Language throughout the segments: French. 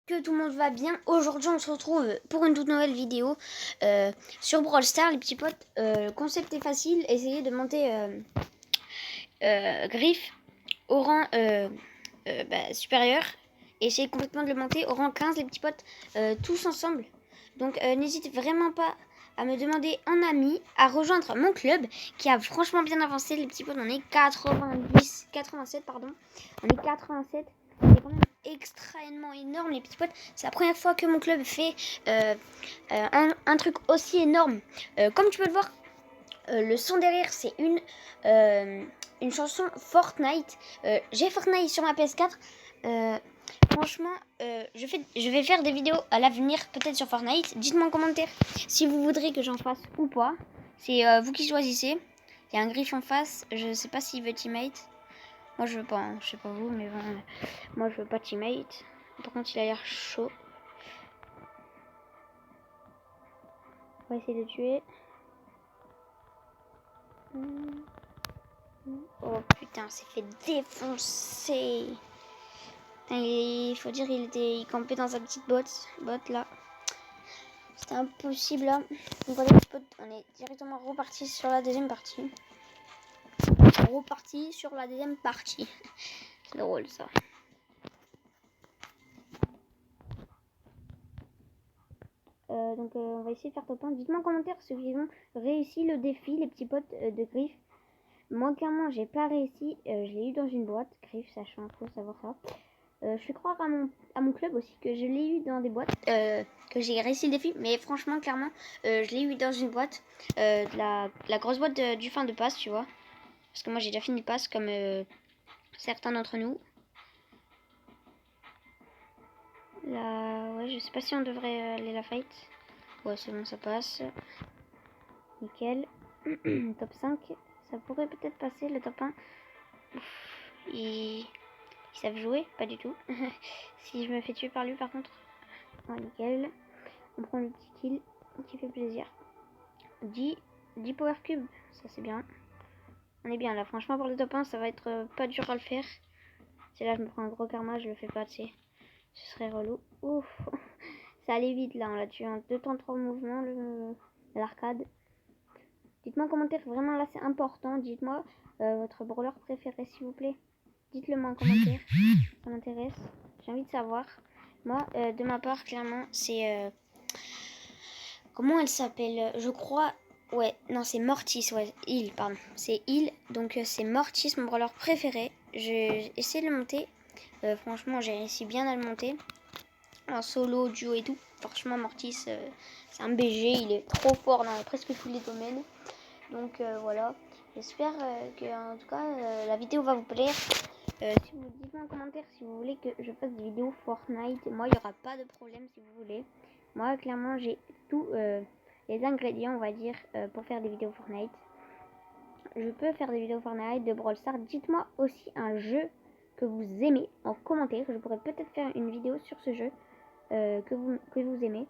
Que tout le monde va bien. Aujourd'hui, on se retrouve pour une toute nouvelle vidéo sur Brawl Stars, les petits potes. Le concept est facile. Essayez de monter Griff au rang supérieur. Essayez complètement de le monter au rang 15, les petits potes, tous ensemble. Donc, n'hésitez vraiment pas à me demander en ami à rejoindre mon club qui a franchement bien avancé, les petits potes. On est 87, pardon. On est 87. C'est quand même extrêmement énorme, les petits potes. C'est la première fois que mon club fait un truc aussi énorme. Comme tu peux le voir, le son derrière, c'est une chanson Fortnite. J'ai Fortnite sur ma PS4. Franchement, je vais faire des vidéos à l'avenir, peut-être sur Fortnite. Dites-moi en commentaire si vous voudrez que j'en fasse ou pas. C'est vous qui choisissez. Il y a un Griff en face. Je sais pas s'il veut teammate. Moi, je veux pas. Hein. Je sais pas vous, mais bon, moi, je veux pas teammate. Par contre, il a l'air chaud. On va essayer de tuer. Oh putain, c'est fait défoncer. Il faut dire il campait dans sa petite botte là. C'était impossible là. Donc voilà, on est directement reparti sur la deuxième partie. C'est drôle ça. Donc on va essayer de faire top 1. Dites-moi en commentaire ceux qui ont réussi le défi, les petits potes de Griff. Moi clairement j'ai pas réussi. Je l'ai eu dans une boîte. Griff, sachant, faut savoir ça. Je fais croire à mon club aussi que je l'ai eu dans des boîtes, que j'ai réussi le défi, mais franchement, clairement, je l'ai eu dans une boîte, la grosse boîte du fin de passe, tu vois. Parce que moi, j'ai déjà fini le pass, comme certains d'entre nous. Là, ouais, je sais pas si on devrait aller la fight. Ouais, c'est bon, ça passe. Nickel. Top 5, ça pourrait peut-être passer, le top 1. Ouf, ils savent jouer, pas du tout. Si je me fais tuer par lui, par contre. Ouais, nickel. On prend le petit kill qui fait plaisir. 10 power cube, ça c'est bien. On est bien là, franchement pour le top 1 ça va être pas dur à le faire. C'est là je me prends un gros karma, je le fais pas, tu sais. Ce serait relou. Ouf, ça allait vite là, on l'a tué en 2 temps 3 mouvements l'arcade. Dites-moi en commentaire, vraiment là c'est important. Dites-moi votre brawler préféré s'il vous plaît. Dites-le moi en commentaire, ça m'intéresse. J'ai envie de savoir. Moi de ma part clairement c'est... comment elle s'appelle? Je crois... Ouais, non, c'est Mortis, ouais, Heal, pardon. C'est Heal, donc c'est Mortis, mon brawler préféré. J'ai essayé de le monter. Franchement, j'ai réussi bien à le monter. En solo, duo et tout. Franchement, Mortis, c'est un BG, il est trop fort dans presque tous les domaines. Donc voilà, j'espère que en tout cas, la vidéo va vous plaire. Si vous dites-moi en commentaire si vous voulez que je fasse des vidéos Fortnite. Moi, il n'y aura pas de problème si vous voulez. Moi, clairement, j'ai tout... les ingrédients, on va dire, pour faire des vidéos Fortnite. Je peux faire des vidéos Fortnite, de Brawl Stars. Dites-moi aussi un jeu que vous aimez en commentaire. Je pourrais peut-être faire une vidéo sur ce jeu que vous aimez.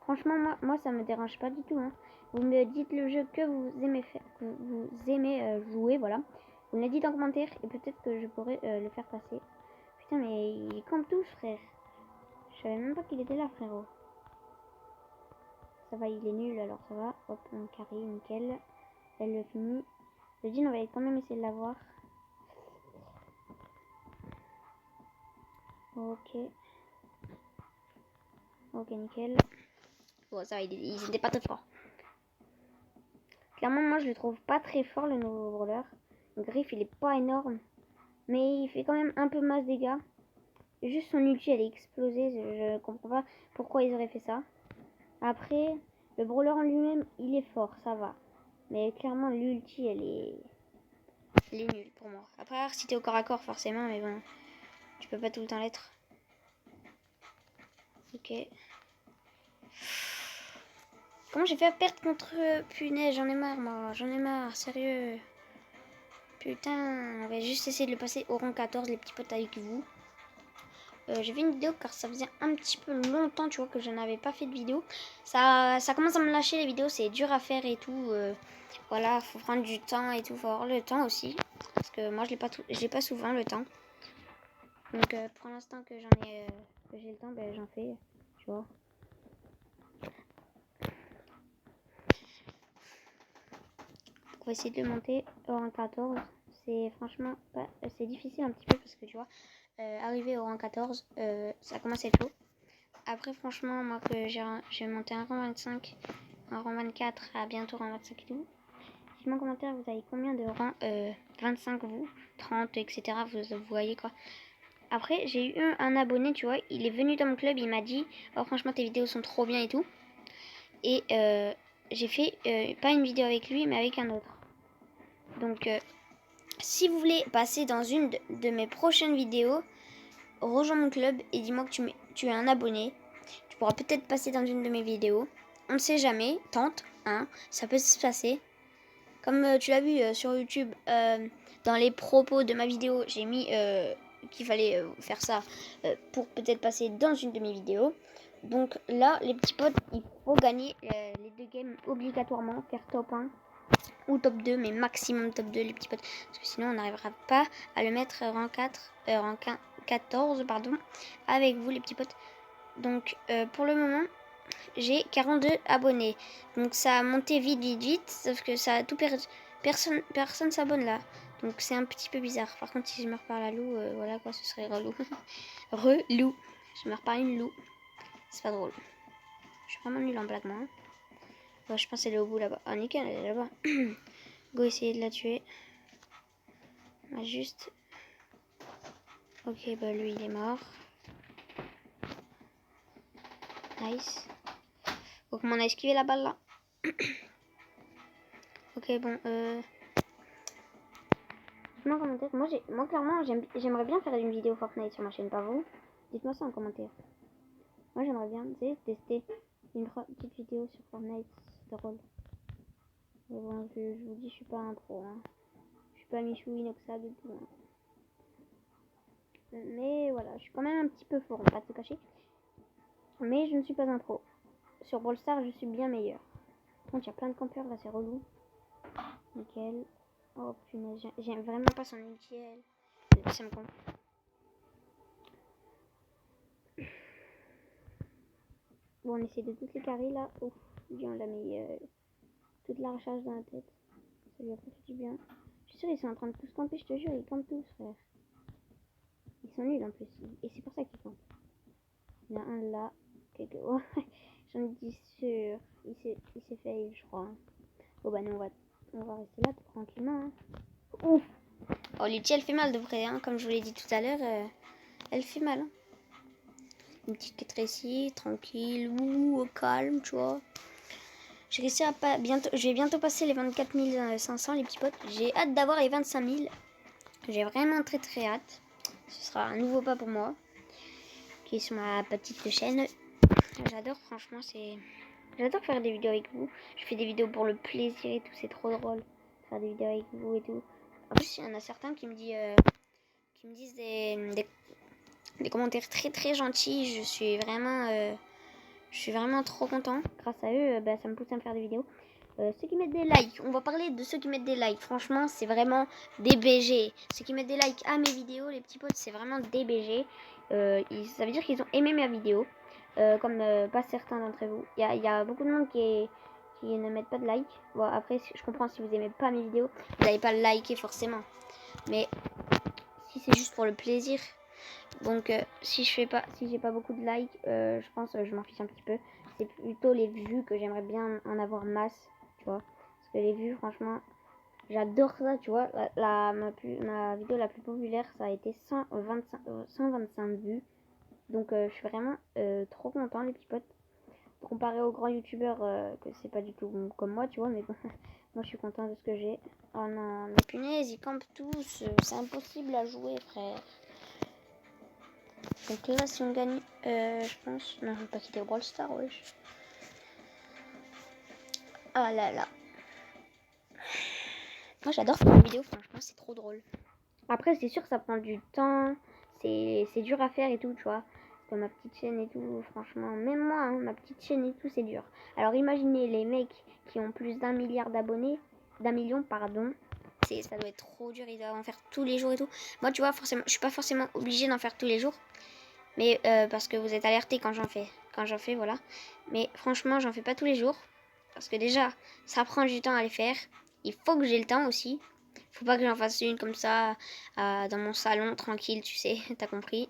Franchement, moi, ça me dérange pas du tout. Hein. Vous me dites le jeu que vous aimez faire, que vous aimez jouer, voilà. Vous me le dites en commentaire et peut-être que je pourrais le faire passer. Putain, mais il campe tous, frère. Je savais même pas qu'il était là, frérot. Ça va, il est nul, alors ça va. Hop, on carry, nickel. Elle le finit. Le jean, on va quand même essayer de l'avoir. Ok. Ok, nickel. Bon, ça va, ils étaient pas très forts. Clairement, moi, je le trouve pas très fort, le nouveau brawler. Le Griff, il est pas énorme. Mais il fait quand même un peu masse dégâts. Juste son ulti, elle est explosée. Je comprends pas pourquoi ils auraient fait ça. Après, le brawler en lui-même, il est fort, ça va. Mais clairement, l'ulti, elle est nulle pour moi. Après, si t'es au corps à corps, forcément, mais bon, tu peux pas tout le temps l'être. Ok. Comment j'ai fait à perdre contre... Punaise, j'en ai marre, moi. J'en ai marre, sérieux. Putain, on va juste essayer de le passer au rang 14, les petits potes avec vous. J'ai fait une vidéo car ça faisait un petit peu longtemps, tu vois, que je n'avais pas fait de vidéo. Ça commence à me lâcher les vidéos, c'est dur à faire et tout. Voilà, faut prendre du temps et tout, faut avoir le temps aussi. Parce que moi, je l'ai pas souvent le temps. Donc pour l'instant que que j'ai le temps, ben, j'en fais, tu vois. On va essayer de le monter au rang 14. C'est franchement pas, c'est difficile un petit peu parce que tu vois, arriver au rang 14, ça commence à être chaud. Après franchement, moi que j'ai monté un rang 25, un rang 24, à bientôt rang 25 et tout. Dites-moi en commentaire, vous avez combien de rangs 25 vous, 30, etc. Vous voyez quoi. Après, j'ai eu un abonné, tu vois, il est venu dans mon club, il m'a dit, oh franchement tes vidéos sont trop bien et tout. Et j'ai fait, pas une vidéo avec lui, mais avec un autre. Donc, si vous voulez passer dans une de mes prochaines vidéos, rejoins mon club et dis-moi que tu es un abonné. Tu pourras peut-être passer dans une de mes vidéos. On ne sait jamais, tente, hein, ça peut se passer. Comme tu l'as vu sur YouTube, dans les propos de ma vidéo, j'ai mis qu'il fallait faire ça pour peut-être passer dans une de mes vidéos. Donc là, les petits potes, il faut gagner les 2 games obligatoirement, faire top 1 ou top 2, mais maximum top 2 les petits potes. Parce que sinon, on n'arrivera pas à le mettre rang 4, rang 14, pardon, avec vous les petits potes. Donc pour le moment, j'ai 42 abonnés. Donc ça a monté vite, sauf que ça a tout perdu. Personne s'abonne là. Donc c'est un petit peu bizarre. Par contre, si je me reparle à loup, voilà quoi, ce serait relou. Relou. Je me reparle une loup. C'est pas drôle. Je suis vraiment nulle en blague, moi. Ouais, je pense qu'elle est au bout là-bas. Ah, nickel, elle est là-bas. Go essayer de la tuer. Ah, juste. Ok, bah lui il est mort. Nice. Donc on a esquivé la balle là. Ok, bon, dites-moi en commentaire. Moi clairement, j'aimerais bien faire une vidéo Fortnite sur ma chaîne, pas vous. Dites-moi ça en commentaire. Moi, j'aimerais bien, tu sais, tester une petite vidéo sur Fortnite. C'est drôle. Mais bon, je vous dis, je suis pas un pro. Hein. Je suis pas Michou Inoxab et tout. Hein. Mais voilà, je suis quand même un petit peu fort, on va pas se cacher. Mais je ne suis pas un pro. Sur Brawl Stars, je suis bien meilleur. Par contre, il y a plein de campeurs là, c'est relou. Nickel. Oh punaise, j'aime vraiment pas son ulti, elle. Ça me compte. Bon, on essaie de toutes les carrés là. Ouf, lui on l'a mis toute la recharge dans la tête. Ça lui a pas fait du bien. Je suis sûre ils sont en train de tous camper, je te jure, ils campent tous, frère. Ils sont nuls en plus. Et c'est pour ça qu'ils campent. Il y en a un là. Oh, j'en ai dit sûr. Il s'est fail, je crois. Bon bah nous on va rester là tranquillement. Hein. Ouf. Oh l'ulti elle fait mal de vrai, hein. Comme je vous l'ai dit tout à l'heure, elle fait mal. Hein. Une petite quête ici, tranquille, ou au calme, tu vois. J'ai réussi à pas bientôt. Je vais bientôt passer les 24 500 les petits potes. J'ai hâte d'avoir les 25 000. J'ai vraiment très hâte. Ce sera un nouveau pas pour moi. Qui est sur ma petite chaîne. J'adore franchement, j'adore faire des vidéos avec vous. Je fais des vidéos pour le plaisir et tout, c'est trop drôle. Faire des vidéos avec vous et tout. En plus, il y en a certains qui me disent des commentaires très gentils. Je suis vraiment trop content. Grâce à eux, ça me pousse à me faire des vidéos. Ceux qui mettent des likes, on va parler de ceux qui mettent des likes. Franchement, c'est vraiment des BG. Ceux qui mettent des likes à mes vidéos, les petits potes, c'est vraiment des BG. Ça veut dire qu'ils ont aimé ma vidéo. Comme pas certains d'entre vous. Il y a beaucoup de monde qui ne mettent pas de like. Bon, après, je comprends si vous aimez pas mes vidéos, vous n'allez pas le liker forcément. Mais si c'est juste pour le plaisir. Donc, si j'ai pas beaucoup de likes, je pense je m'en fiche un petit peu. C'est plutôt les vues que j'aimerais bien en avoir masse, tu vois. Parce que les vues, franchement, j'adore ça, tu vois. Ma vidéo la plus populaire, ça a été 125 vues. Donc, je suis vraiment trop content, les petits potes. Comparé aux grands youtubeurs, que c'est pas du tout comme moi, tu vois. Mais bon, moi, je suis content de ce que j'ai. Oh non, mais punaise, ils campent tous. C'est impossible à jouer, frère. Donc là, si on gagne, je pense... Non, je vais pas quitter Brawl Stars, wesh. Ah là là. Moi, j'adore faire des vidéos, franchement, c'est trop drôle. Après, c'est sûr que ça prend du temps. C'est dur à faire et tout, tu vois. Comme ma petite chaîne et tout, franchement. Même moi, hein, ma petite chaîne et tout, c'est dur. Alors, imaginez les mecs qui ont plus d'1 milliard d'abonnés. D'1 million, pardon. Ça doit être trop dur, ils doivent en faire tous les jours et tout. Moi, tu vois, forcément, je suis pas forcément obligée d'en faire tous les jours. Mais parce que vous êtes alertés quand j'en fais. Voilà. Mais franchement, j'en fais pas tous les jours. Parce que déjà, ça prend du temps à les faire. Il faut que j'ai le temps aussi. Faut pas que j'en fasse une comme ça dans mon salon, tranquille, tu sais, t'as compris.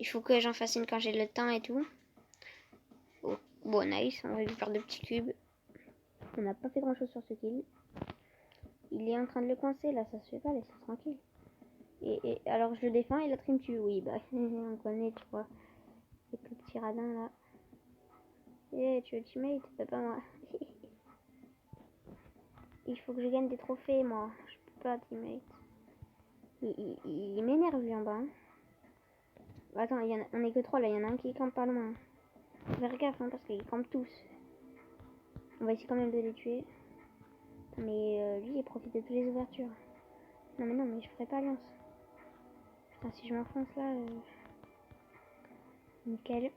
Il faut que j'en fasse une quand j'ai le temps et tout. Oh, bon, nice, on va lui faire 2 petits cubes. On n'a pas fait grand chose sur ce kill. Il est en train de le coincer là, ça se fait pas, laisse tranquille. Et alors je le défends et l'autre il me tue. Oui, bah on connaît, tu vois. Avec le petit radin là. Eh, tu veux teammate? Bah, pas moi. Il faut que je gagne des trophées, moi. Je peux pas teammate. Il m'énerve lui en bas. Hein. Attends, on est que 3 là, il y en a un qui campe pas loin. Faire gaffe hein, parce qu'ils campent tous. On va essayer quand même de les tuer. Mais lui il profite de toutes les ouvertures. Non mais je ferai pas alliance. Putain si je m'enfonce là. Nickel.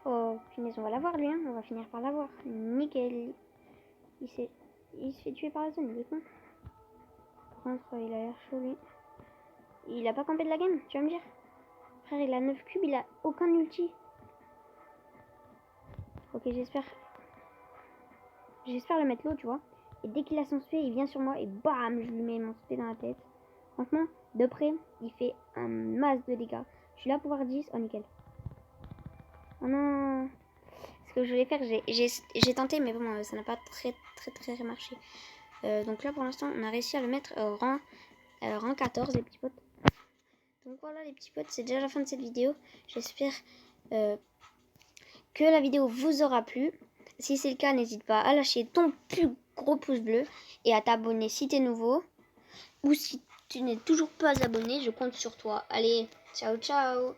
Oh punaise on va l'avoir lui hein. On va finir par l'avoir. Nickel. Il se fait tuer par la zone, il est con. Par contre il a l'air chaud lui. Il a pas campé de la game, tu vas me dire. Frère il a 9 cubes, il a aucun ulti. Ok j'espère le mettre low tu vois. Et dès qu'il a son spé il vient sur moi et bam je lui mets mon spé dans la tête. Franchement de près il fait un masse de dégâts. Je suis là pouvoir 10, oh nickel. Oh non. Ce que je voulais faire j'ai tenté mais bon ça n'a pas très marché. Donc là pour l'instant on a réussi à le mettre rang 14 les petits potes. Donc voilà les petits potes, c'est déjà la fin de cette vidéo. J'espère que la vidéo vous aura plu. Si c'est le cas, n'hésite pas à lâcher ton plus gros pouce bleu et à t'abonner si t'es nouveau. Ou si tu n'es toujours pas abonné, je compte sur toi. Allez, ciao ciao.